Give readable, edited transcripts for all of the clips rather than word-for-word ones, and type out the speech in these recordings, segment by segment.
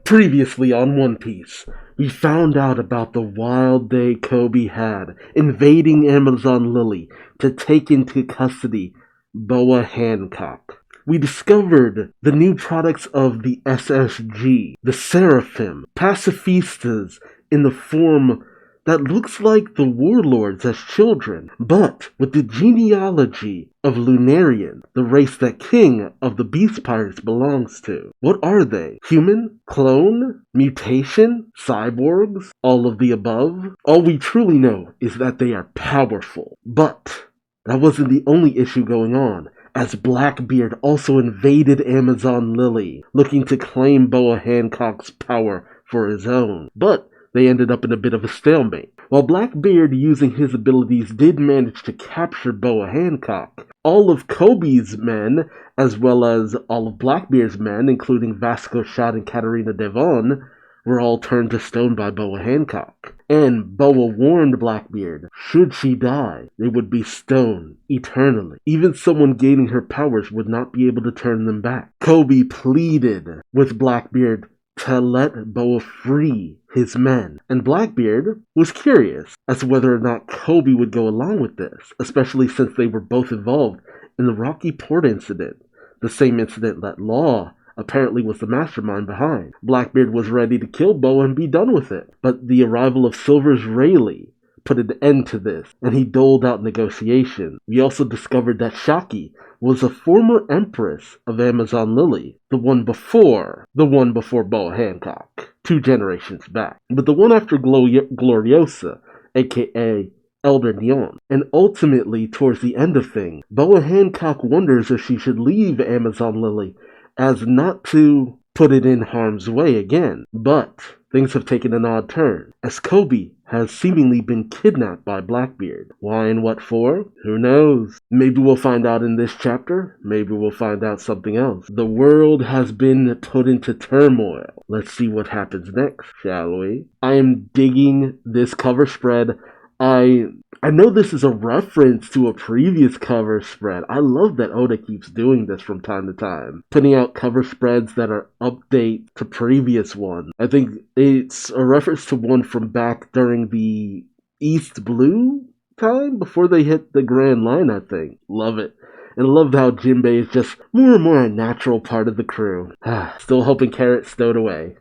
Previously on One Piece, we found out about the wild day Kobe had invading Amazon Lily to take into custody Boa Hancock. We discovered the new products of the SSG, the Seraphim, pacifistas in the form that looks like the warlords as children, but with the genealogy of Lunarian, the race that King of the Beast Pirates belongs to. What are they? Human? Clone? Mutation? Cyborgs? All of the above? All we truly know is that they are powerful. But that wasn't the only issue going on, as Blackbeard also invaded Amazon Lily, looking to claim Boa Hancock's power for his own. But they ended up in a bit of a stalemate. While Blackbeard, using his abilities, did manage to capture Boa Hancock, all of Kobe's men, as well as all of Blackbeard's men, including Vasco Shad and Katarina Devon, were all turned to stone by Boa Hancock. And Boa warned Blackbeard, should she die, they would be stoned eternally. Even someone gaining her powers would not be able to turn them back. Kobe pleaded with Blackbeard to let Boa free his men. And Blackbeard was curious as to whether or not Kobe would go along with this, especially since they were both involved in the Rocky Port incident, the same incident that Law apparently was the mastermind behind. Blackbeard was ready to kill Boa and be done with it, but the arrival of Silver's Rayleigh put an end to this, and he doled out negotiations. We also discovered that Shaki was a former empress of Amazon Lily, the one before Boa Hancock, 2 generations back, but the one after Gloriosa, aka Elder Neon. And ultimately, towards the end of things, Boa Hancock wonders if she should leave Amazon Lily as not to put it in harm's way again. But things have taken an odd turn, as Kobe has seemingly been kidnapped by Blackbeard. Why and what for? Who knows? Maybe we'll find out in this chapter. Maybe we'll find out something else. The world has been put into turmoil. Let's see what happens next, shall we? I am digging this cover spread. I know this is a reference to a previous cover spread. I love that Oda keeps doing this from time to time, putting out cover spreads that are update to previous ones. I think it's a reference to one from back during the East Blue time, before they hit the Grand Line, I think. Love it. And I love how Jinbei is just more and more a natural part of the crew. Still hoping Carrot stowed away.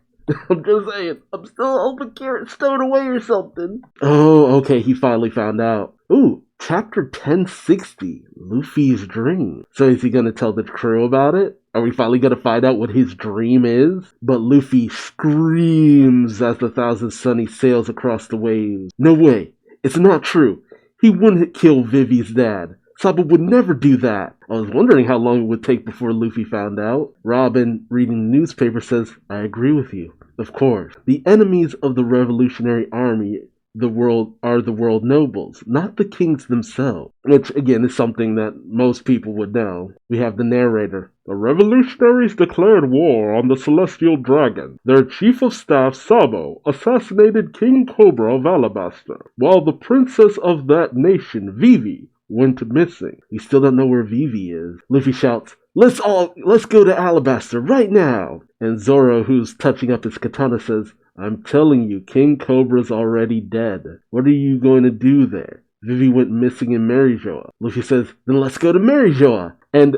I'm just saying, I'm still hoping Carrot stowed away or something. Oh, okay, he finally found out. Ooh, chapter 1060, Luffy's dream. So is he gonna tell the crew about it? Are we finally gonna find out what his dream is? But Luffy screams as the Thousand Sunny sails across the waves. No way, it's not true. He wouldn't kill Vivi's dad. Sabo would never do that. I was wondering how long it would take before Luffy found out. Robin, reading the newspaper, says, I agree with you. Of course. The enemies of the Revolutionary Army are the world nobles, not the kings themselves. Which, again, is something that most people would know. We have the narrator. The revolutionaries declared war on the Celestial Dragon. Their chief of staff, Sabo, assassinated King Cobra of Alabaster, while the princess of that nation, Vivi, went missing. We still don't know where Vivi is. Luffy shouts, let's go to Alabaster right now. And Zoro, who's touching up his katana, says, I'm telling you, King Cobra's already dead. What are you going to do there? Vivi went missing in Marijoa. Luffy says, then let's go to Marijoa. And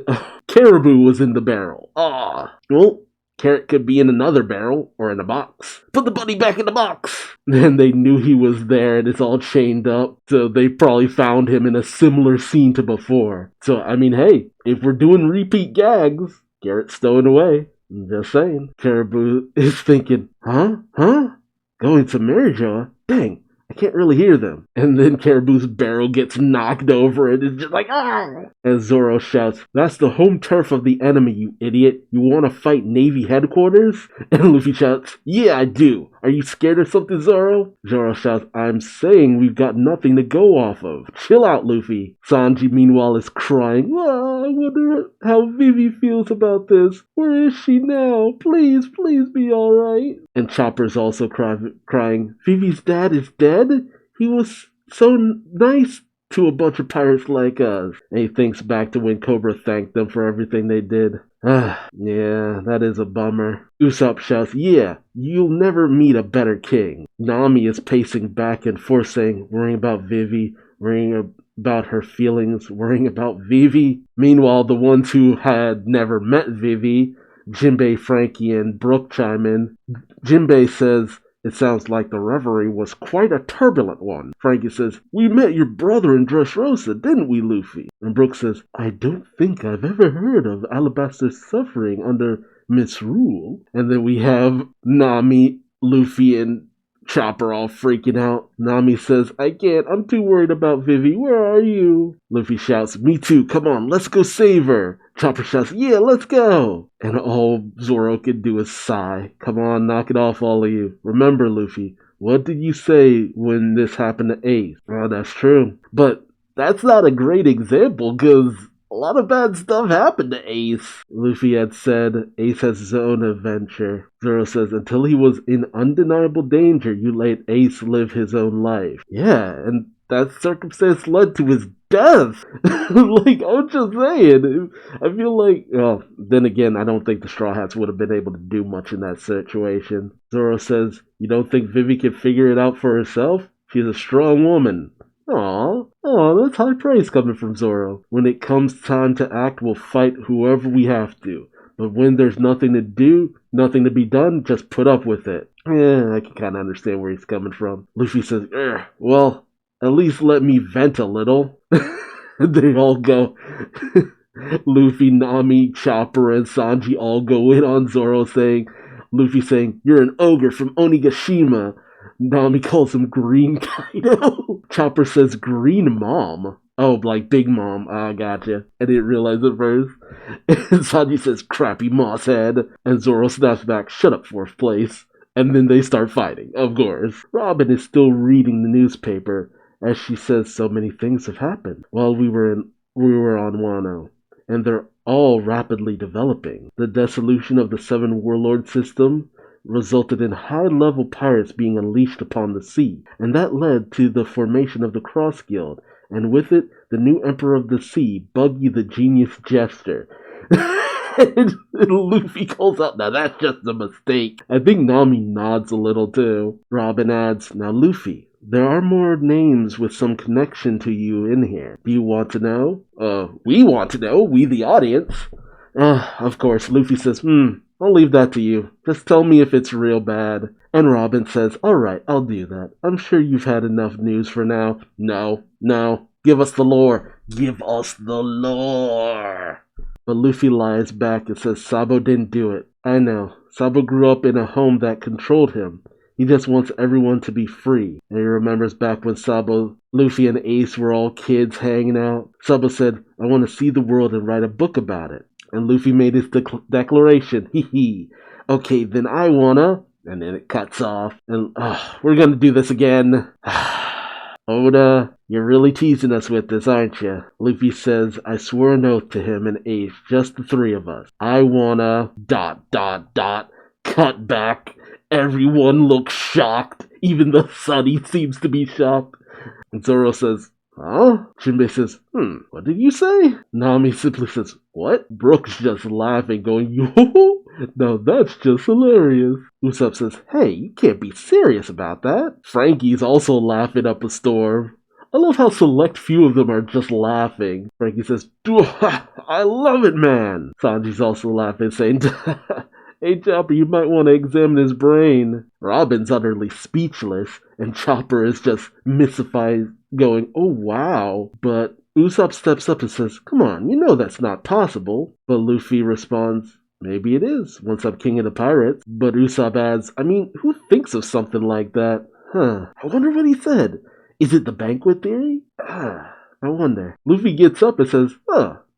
Caribou was in the barrel. Well, Carrot could be in another barrel, or in a box. Put the bunny back in the box! Then they knew he was there and it's all chained up, so they probably found him in a similar scene to before. So, I mean, hey, if we're doing repeat gags, Carrot's stowing away. I'm just saying. Caribou is thinking, huh? Going to Marijoa? Dang, I can't really hear them. And then Caribou's barrel gets knocked over and it's just like, ah! And Zoro shouts, that's the home turf of the enemy, you idiot. You want to fight Navy headquarters? And Luffy shouts, yeah, I do. Are you scared of something, Zoro? Zoro shouts, I'm saying we've got nothing to go off of. Chill out, Luffy. Sanji, meanwhile, is crying. I wonder how Vivi feels about this. Where is she now? Please be alright. And Chopper's also crying. Vivi's dad is dead? He was so nice to a bunch of pirates like us. And he thinks back to when Cobra thanked them for everything they did. Yeah, that is a bummer. Usopp shouts, yeah, you'll never meet a better king. Nami is pacing back and forth saying, worrying about Vivi, worrying about her feelings, worrying about Vivi. Meanwhile, the ones who had never met Vivi, Jinbei, Frankie, and Brooke chime in. Jinbei says, it sounds like the reverie was quite a turbulent one. Frankie says, we met your brother in Dressrosa, didn't we, Luffy? And Brooke says, I don't think I've ever heard of Alabaster's suffering under misrule. And then we have Nami, Luffy, and Chopper all freaking out. Nami says, I can't, I'm too worried about Vivi, where are you? Luffy shouts, me too, come on, let's go save her. Chopper shouts, yeah, let's go. And all Zoro can do is sigh. Come on, knock it off, all of you. Remember, Luffy, what did you say when this happened to Ace? Oh, that's true. But that's not a great example, because a lot of bad stuff happened to Ace. Luffy had said Ace has his own adventure. Zoro says, until he was in undeniable danger, you let Ace live his own life. Yeah, and that circumstance led to his death. Like, I'm just saying. I feel like, well, then again, I don't think the Straw Hats would have been able to do much in that situation. Zoro says, you don't think Vivi can figure it out for herself? She's a strong woman. Aw, that's high praise coming from Zoro. When it comes time to act, we'll fight whoever we have to. But when there's nothing to do, nothing to be done, just put up with it. Yeah, I can kind of understand where he's coming from. Luffy says, well, at least let me vent a little. They all go. Luffy, Nami, Chopper, and Sanji all go in on Zoro Luffy saying, you're an ogre from Onigashima. Nami calls him Green Kaido. Chopper says Green Mom. Oh, like Big Mom. Ah, gotcha. I didn't realize it first. And Sanji says crappy moss head. And Zoro snaps back, shut up, fourth place. And then they start fighting, of course. Robin is still reading the newspaper as she says so many things have happened while we were on Wano. And they're all rapidly developing. The dissolution of the Seven Warlord system resulted in high-level pirates being unleashed upon the sea, and that led to the formation of the Cross Guild, and with it, the new Emperor of the Sea, Buggy the Genius Jester. And Luffy calls out, now that's just a mistake. I think Nami nods a little too. Robin adds, now Luffy, there are more names with some connection to you in here. Do you want to know? We want to know, we the audience. Of course, Luffy says, I'll leave that to you. Just tell me if it's real bad. And Robin says, alright, I'll do that. I'm sure you've had enough news for now. No. Give us the lore. Give us the lore. But Luffy lies back and says Sabo didn't do it. I know. Sabo grew up in a home that controlled him. He just wants everyone to be free. And he remembers back when Luffy and Ace were all kids hanging out. Sabo said, I want to see the world and write a book about it. And Luffy made his declaration. Hee. Okay, then I wanna... And then it cuts off. And, we're gonna do this again. Oda, you're really teasing us with this, aren't you? Luffy says, I swore an oath to him and Ace, just the three of us. I wanna... ... Cut back. Everyone looks shocked. Even the Sunny seems to be shocked. And Zoro says, huh? Jinbei says, what did you say? Nami simply says, what? Brooke's just laughing, going, yo, now that's just hilarious. Usopp says, hey, you can't be serious about that. Frankie's also laughing up a storm. I love how select few of them are just laughing. Frankie says, I love it, man. Sanji's also laughing, saying, hey, Chopper, you might want to examine his brain. Robin's utterly speechless, and Chopper is just mystified, going, oh, wow. But Usopp steps up and says, come on, you know that's not possible. But Luffy responds, maybe it is, once I'm king of the pirates. But Usopp adds, I mean, who thinks of something like that? I wonder what he said. Is it the banquet theory? I wonder. Luffy gets up and says,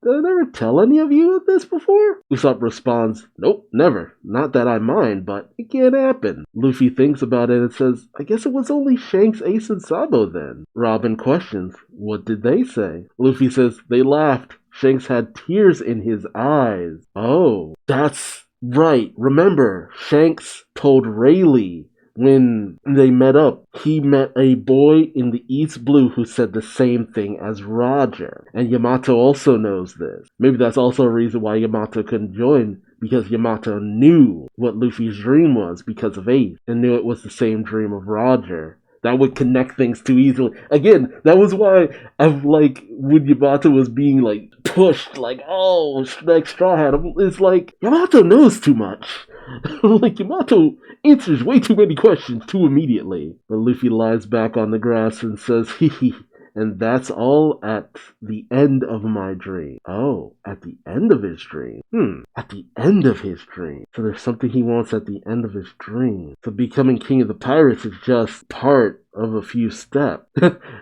did I never tell any of you of this before? Usopp responds, nope, never. Not that I mind, but it can't happen. Luffy thinks about it and says, I guess it was only Shanks, Ace, and Sabo then. Robin questions, what did they say? Luffy says, they laughed. Shanks had tears in his eyes. Oh, that's right. Remember, Shanks told Rayleigh when they met up, he met a boy in the East Blue who said the same thing as Roger. And Yamato also knows this. Maybe that's also a reason why Yamato couldn't join, because Yamato knew what Luffy's dream was because of Ace, and knew it was the same dream of Roger. That would connect things too easily. Again, that was why I've when Yamato was being pushed, oh, like Straw Hat, it's like Yamato knows too much. Yamato answers way too many questions too immediately. But Luffy lies back on the grass and says, hee hee. And that's all at the end of my dream. Oh, at the end of his dream. At the end of his dream. So there's something he wants at the end of his dream. So becoming king of the pirates is just part of a few steps.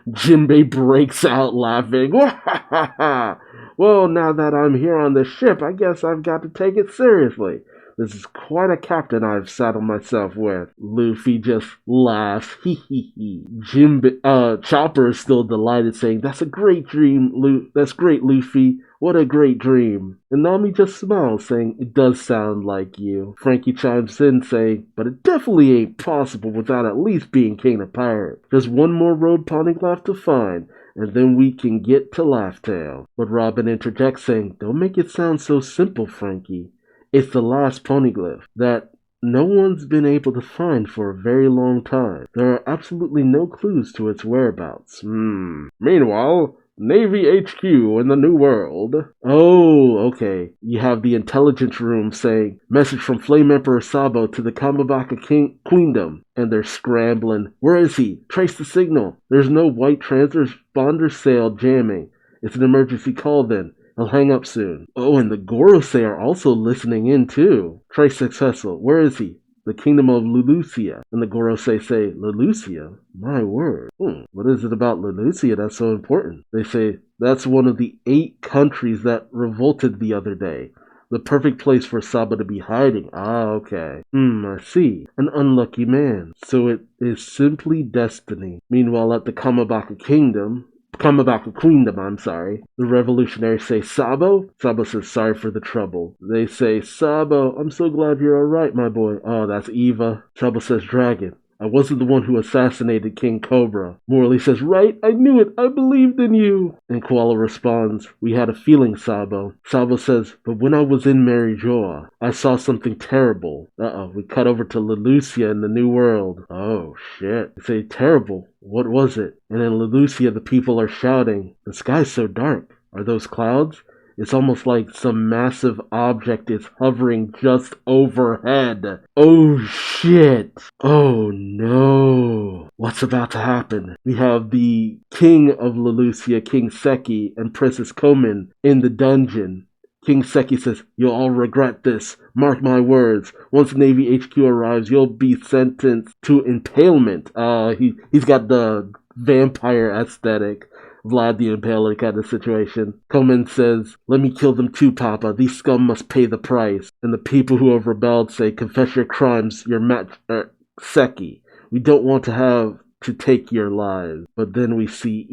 Jinbei breaks out laughing. Well, now that I'm here on the ship, I guess I've got to take it seriously. This is quite a captain I've saddled myself with. Luffy just laughs. Hee hee hee. Chopper is still delighted, saying, that's a great dream, That's great, Luffy. What a great dream. And Nami just smiles, saying, it does sound like you. Frankie chimes in, saying, but it definitely ain't possible without at least being king of pirates. There's one more road Poneglyph to find, and then we can get to Laugh Tale. But Robin interjects, saying, don't make it sound so simple, Frankie. It's the last poneglyph that no one's been able to find for a very long time. There are absolutely no clues to its whereabouts. Meanwhile, Navy HQ in the New World. Oh, okay. You have the intelligence room saying, message from Flame Emperor Sabo to the Kamabaka Queendom. And they're scrambling. Where is he? Trace the signal. There's no white transponder sail jamming. It's an emergency call then. I'll hang up soon. Oh, and the Gorosei are also listening in too. Trace successful. Where is he? The kingdom of Lulusia. And the Gorosei say, Lulusia? My word. What is it about Lulusia that's so important? They say, that's one of the 8 countries that revolted the other day. The perfect place for Sabo to be hiding. Ah, okay. I see. An unlucky man. So it is simply destiny. Meanwhile, at the Kamabaka Queendom, the revolutionaries say, Sabo? Sabo says, sorry for the trouble. They say, Sabo, I'm so glad you're alright, my boy. Oh, that's Eva. Sabo says, Dragon, I wasn't the one who assassinated King Cobra. Morley says, right, I knew it, I believed in you. And Koala responds, we had a feeling, Sabo. Sabo says, but when I was in Marijoa, I saw something terrible. We cut over to Lulusia in the New World. Oh, shit. They say, terrible. What was it? And in Lulusia, the people are shouting, the sky's so dark. Are those clouds? It's almost like some massive object is hovering just overhead. Oh shit. Oh no. What's about to happen? We have the king of Lulusia, King Seki, and Princess Komin in the dungeon. King Seki says, you'll all regret this. Mark my words. Once Navy HQ arrives, you'll be sentenced to impalement. He's got the vampire aesthetic. Vlad the Impaler kind of situation. Koman says, let me kill them too, Papa. These scum must pay the price. And the people who have rebelled say, confess your crimes, your Seki. We don't want to have to take your lives. But then we see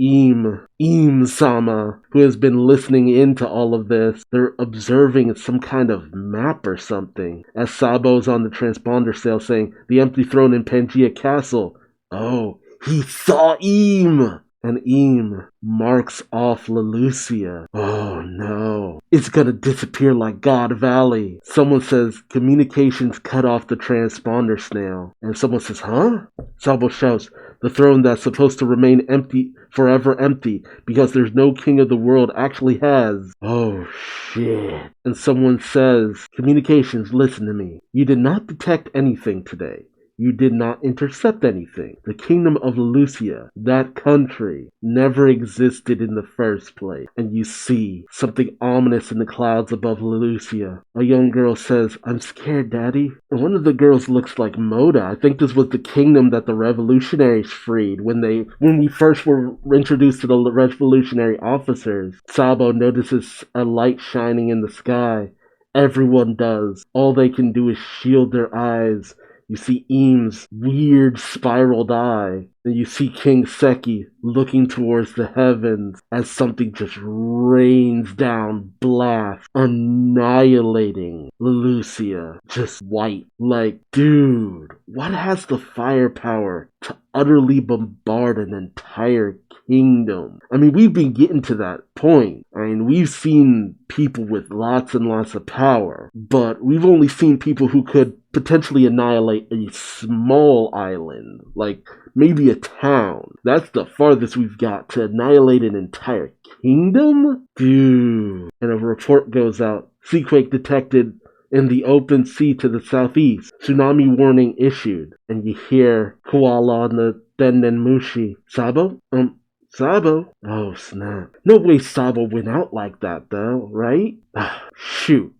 Eam-sama, who has been listening into all of this. They're observing some kind of map or something. As Sabo's on the transponder sail saying, the empty throne in Pangea Castle. Oh, he saw Eam! And Eam marks off Lulusia. Oh no. It's gonna disappear like God Valley. Someone says, communications cut off the transponder snail. And someone says, huh? Sabo shouts, the throne that's supposed to remain empty, forever empty, because there's no king of the world actually has. Oh shit. And someone says, communications, listen to me. You did not detect anything today. You did not intercept anything. The kingdom of Lulusia, that country, never existed in the first place. And you see something ominous in the clouds above Lulusia. A young girl says, I'm scared, Daddy. And one of the girls looks like Moda. I think this was the kingdom that the revolutionaries freed when we first were introduced to the revolutionary officers. Sabo notices a light shining in the sky. Everyone does. All they can do is shield their eyes. You see Eam's weird spiraled eye. And you see King Seki looking towards the heavens as something just rains down blast, annihilating Leloucia. Just white. Like, dude, what has the firepower to utterly bombard an entire kingdom? I mean, we've been getting to that point. I mean, we've seen people with lots and lots of power, but we've only seen people who could potentially annihilate a small island, like maybe a town. That's the farthest we've got to annihilate an entire kingdom? Dude. And a report goes out. Seaquake detected in the open sea to the southeast. Tsunami warning issued. And you hear Koala on the Dendenmushi. Sabo? Sabo? Oh, snap. No way Sabo went out like that, though, right? Shoot.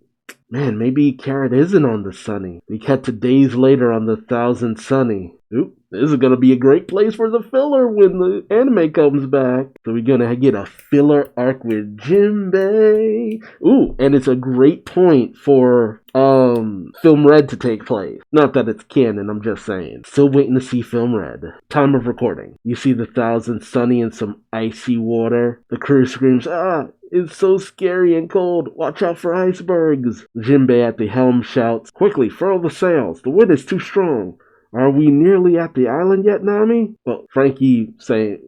Man, maybe Carrot isn't on the Sunny. We cut to days later on the Thousand Sunny. Oop, this is gonna be a great place for the filler when the anime comes back. So we're gonna get a filler arc with Jinbei. Ooh, and it's a great point for Film Red to take place. Not that it's canon, I'm just saying. Still waiting to see Film Red. Time of recording. You see the Thousand Sunny in some icy water. The crew screams, "Ah! It's so scary and cold. Watch out for icebergs." Jinbei at the helm shouts, "Quickly, furl the sails. The wind is too strong. Are we nearly at the island yet, Nami?" Well, Frankie,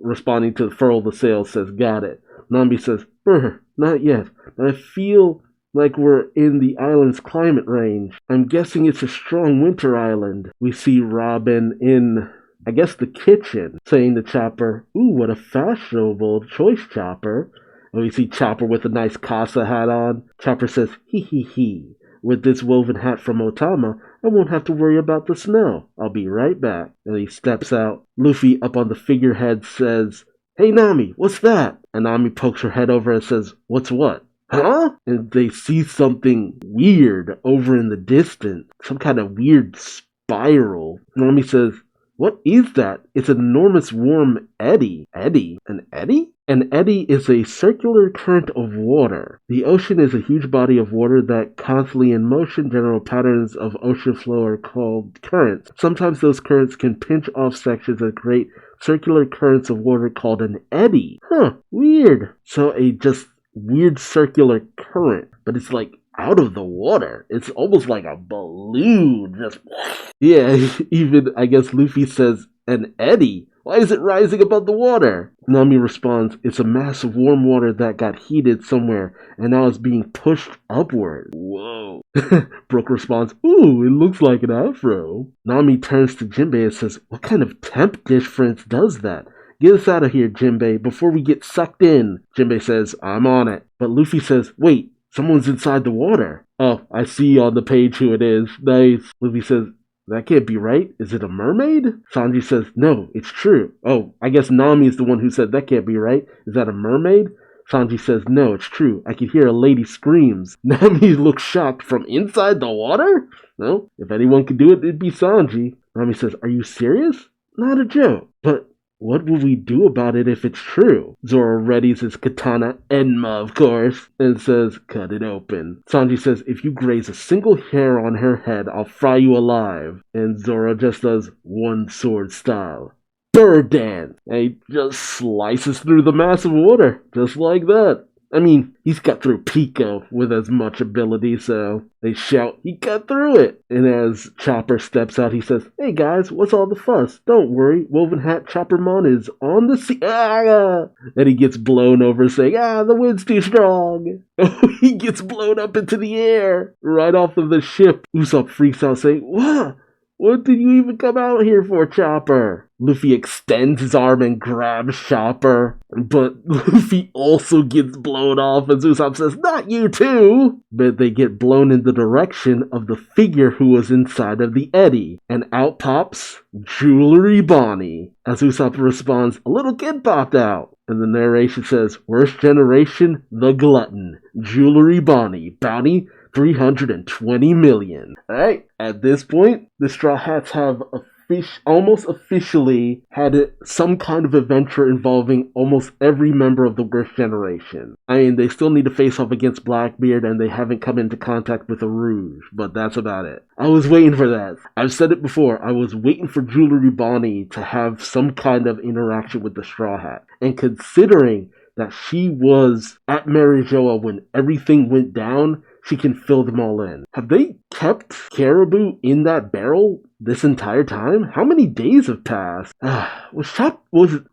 responding to furl the sails, says, "Got it." Nami says, "Not yet. I feel like we're in the island's climate range. I'm guessing it's a strong winter island." We see Robin in, I guess, the kitchen, saying to Chopper, "Ooh, what a fashionable choice, Chopper." And we see Chopper with a nice Casa hat on. Chopper says, "Hee hee hee. With this woven hat from Otama, I won't have to worry about the snow. I'll be right back." And he steps out. Luffy, up on the figurehead, says, "Hey Nami, what's that?" And Nami pokes her head over and says, "What's what?" Huh? And they see something weird over in the distance. Some kind of weird spiral. Nami says, "What is that? It's an enormous warm eddy." Eddy? An eddy? An eddy is a circular current of water. The ocean is a huge body of water that constantly in motion. General patterns of ocean flow are called currents. Sometimes those currents can pinch off sections and create circular currents of water called an eddy. Huh, weird. So a just weird circular current, but it's like out of the water. It's almost like a balloon. Just yeah, even I guess Luffy says an eddy. Why is it rising above the water? Nami responds, "It's a mass of warm water that got heated somewhere and now is being pushed upward." Whoa. Brook responds, "Ooh, it looks like an afro." Nami turns to Jinbei and says, "What kind of temp difference does that? Get us out of here, Jinbei, before we get sucked in." Jinbei says, "I'm on it." But Luffy says, "Wait, someone's inside the water." "Oh, I see on the page who it is. Nice." Luffy says, "That can't be right. Is it a mermaid?" Sanji says, "No, it's true." Oh, I guess Nami is the one who said that can't be right. Is that a mermaid? Sanji says, "No, it's true. I can hear a lady screams." Nami looks shocked. "From inside the water?" No, if anyone could do it, it'd be Sanji. Nami says, "Are you serious?" "Not a joke. But what will we do about it if it's true?" Zoro readies his katana, Enma of course, and says, "Cut it open." Sanji says, "If you graze a single hair on her head, I'll fry you alive." And Zoro just does one sword style. Bird dance! And he just slices through the massive water, just like that. I mean, he's cut through Pico with as much ability, so they shout, "He cut through it!" And as Chopper steps out, he says, "Hey guys, what's all the fuss? Don't worry, Woven Hat Choppermon is on the sea." Ah! And he gets blown over saying, "The wind's too strong." He gets blown up into the air, right off of the ship. Usopp freaks out saying, "What? What did you even come out here for, Chopper?" Luffy extends his arm and grabs Chopper, but Luffy also gets blown off as Usopp says, "Not you too!" But they get blown in the direction of the figure who was inside of the eddy, and out pops Jewelry Bonnie. As Usopp responds, "A little kid popped out." And the narration says, "Worst generation, the glutton. Jewelry Bonnie. Bounty 320 million. Alright, at this point, the Straw Hats have almost officially had some kind of adventure involving almost every member of the worst generation. I mean, they still need to face off against Blackbeard, and they haven't come into contact with a Rouge, but that's about it. I was waiting for that. I've said it before, I was waiting for Jewelry Bonnie to have some kind of interaction with the Straw Hat. And considering that she was at Marijoa when everything went down, she can fill them all in. Have they kept Caribou in that barrel this entire time? How many days have passed? Was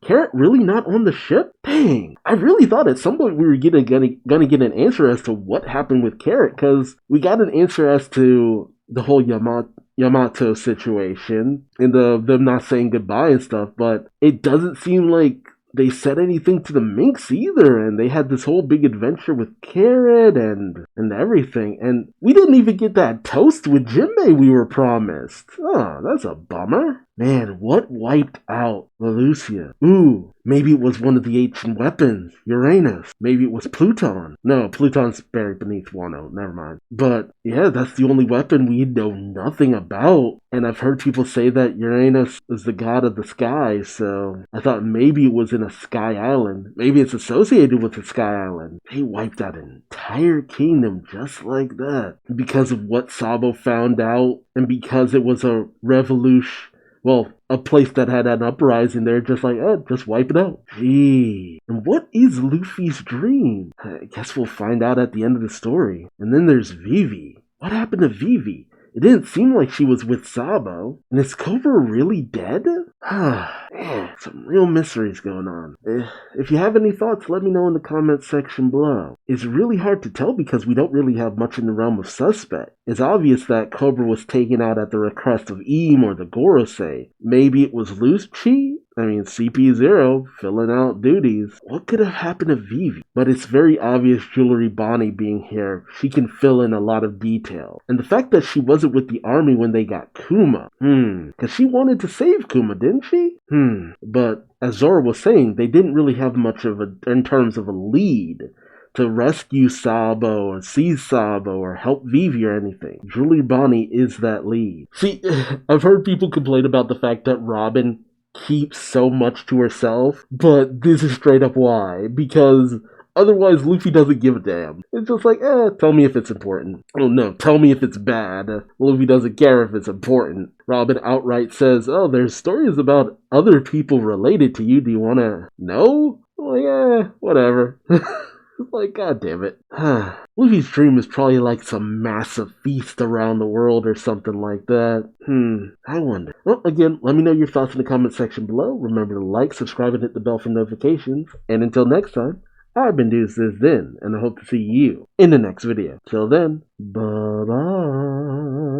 Carrot really not on the ship? Dang, I really thought at some point we were gonna get an answer as to what happened with Carrot, because we got an answer as to the whole Yamato situation and them not saying goodbye and stuff, but it doesn't seem like they said anything to the Minx either, and they had this whole big adventure with Carrot and everything, and we didn't even get that toast with Jinbei we were promised. Oh, that's a bummer. Man, what wiped out Leloucia? Ooh, maybe it was one of the ancient weapons, Uranus. Maybe it was Pluton. No, Pluton's buried beneath Wano, never mind. But yeah, that's the only weapon we know nothing about. And I've heard people say that Uranus is the god of the sky, so I thought maybe it was in a sky island. Maybe it's associated with a sky island. They wiped out an entire kingdom just like that. Because of what Sabo found out, and because it was a revolution. Well, a place that had an uprising there, just like, just wipe it out. Gee. And what is Luffy's dream? I guess we'll find out at the end of the story. And then there's Vivi. What happened to Vivi? It didn't seem like she was with Sabo. And is Cobra really dead? Man, some real mysteries going on. If you have any thoughts, let me know in the comments section below. It's really hard to tell because we don't really have much in the realm of suspect. It's obvious that Cobra was taken out at the request of Eam or the Gorosei. Maybe it was Lucci? I mean, CP0 filling out duties. What could have happened to Vivi? But it's very obvious Jewelry Bonnie being here, she can fill in a lot of detail. And the fact that she wasn't with the army when they got Kuma. Because she wanted to save Kuma, didn't she? But as Zora was saying, they didn't really have much of in terms of a lead to rescue Sabo or seize Sabo or help Vivi or anything. Jewelry Bonnie is that lead. See, I've heard people complain about the fact that Robin keeps so much to herself, but this is straight up why. Because otherwise Luffy doesn't give a damn. It's just like, tell me if it's important. Oh no, tell me if it's bad. Luffy doesn't care if it's important. Robin outright says, oh, there's stories about other people related to you. Do you want to know? Well, yeah, whatever. Like, god damn it. Luffy's dream is probably like some massive feast around the world or something like that. I wonder. Well, again, let me know your thoughts in the comment section below. Remember to like, subscribe, and hit the bell for notifications. And until next time, I've been Duuz-Diz-Din, and I hope to see you in the next video. Till then, bye-bye.